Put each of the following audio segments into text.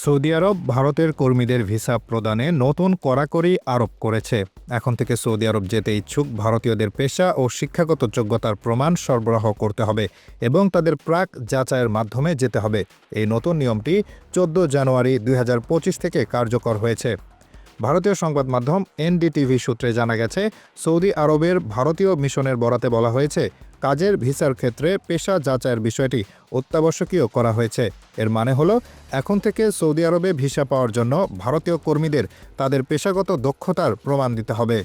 Saudi আরব ভারতের কর্মীদের visa প্রদানে নতুন কড়াকড়ি আরোপ করেছে। এখন থেকে সৌদি আরব যেতে ইচ্ছুক ভারতীয়দের পেশা ও শিক্ষাগত যোগ্যতার প্রমাণ সরবরাহ করতে হবে এবং তাদের প্রাক যাচাইয়ের মাধ্যমে যেতে হবে। এই নতুন নিয়মটি 14 জানুয়ারি 2025 থেকে কার্যকর হয়েছে। ভারতীয় সংবাদ মাধ্যম এনডিটিভি সূত্রে জানা গেছে, সৌদি আরবের ভারতীয় মিশনের বরাতে বলা হয়েছে, কাজের ভিসার ক্ষেত্রে পেশা যাচাইয়ের বিষয়টি অত্যাবশ্যকীয় করা হয়েছে। এর মানে হলো, এখন থেকে সৌদি আরবে ভিসা পাওয়ার জন্য ভারতীয় কর্মীদের তাদের পেশাগত দক্ষতার প্রমাণ দিতে হবে।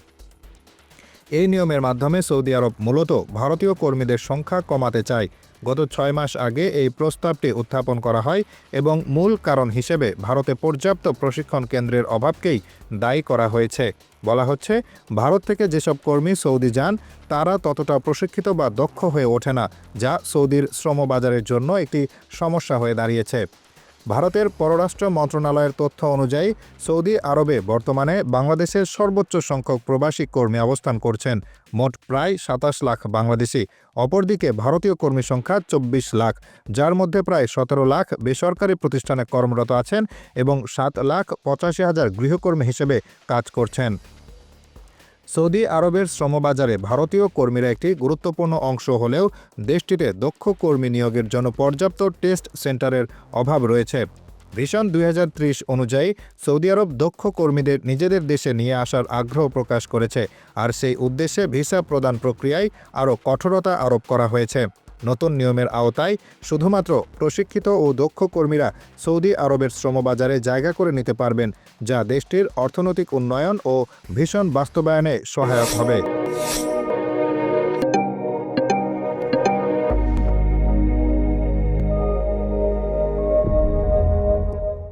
এই নিয়মের মাধ্যমে সৌদি আরব মূলত ভারতীয় কর্মীদের সংখ্যা কমাতে চায়। গত 6 মাস আগে এই প্রস্তাবটি উত্থাপন করা হয় এবং মূল কারণ হিসেবে ভারতে পর্যাপ্ত প্রশিক্ষণ কেন্দ্রের অভাবকেই দায়ী করা হয়েছে। বলা হচ্ছে, ভারত থেকে যেসব কর্মী সৌদি যান তারা ততটা প্রশিক্ষিত বা দক্ষ হয়ে ওঠে না, যা সৌদির শ্রমবাজারের জন্য একটি সমস্যা হয়ে দাঁড়িয়েছে। ভারতের পররাষ্ট্র মন্ত্রণালয়ের তথ্য অনুযায়ী সৌদি আরবে বর্তমানে বাংলাদেশের সর্বোচ্চ সংখ্যক প্রবাসী কর্মী অবস্থান করছেন, মোট প্রায় 27 লাখ বাংলাদেশি। অপরদিকে ভারতীয় কর্মী সংখ্যা 24 লাখ, যার মধ্যে প্রায় 17 লাখ বেসরকারি প্রতিষ্ঠানে কর্মরত আছেন এবং 7,85,000 গৃহকর্মী হিসেবে কাজ করছেন। সৌদি আরবের শ্রমবাজারে ভারতীয় কর্মীরা একটি গুরুত্বপূর্ণ অংশ হলেও দেশটিতে দক্ষ কর্মী নিয়োগের জন্য পর্যাপ্ত টেস্ট সেন্টারের অভাব রয়েছে। ভিশন 2030 অনুযায়ী সৌদি আরব দক্ষ কর্মীদের নিজেদের দেশে নিয়ে আসার আগ্রহ প্রকাশ করেছে, আর সেই উদ্দেশ্যে ভিসা প্রদান প্রক্রিয়ায় আরও কঠোরতা আরোপ করা হয়েছে। নতুন নিয়মের আওতায় শুধুমাত্র প্রশিক্ষিত ও দক্ষ কর্মীরা সৌদি আরবের শ্রমবাজারে জায়গা করে নিতে পারবেন, যা দেশটির অর্থনৈতিক উন্নয়ন ও ভিশন বাস্তবায়নে সহায়ক হবে।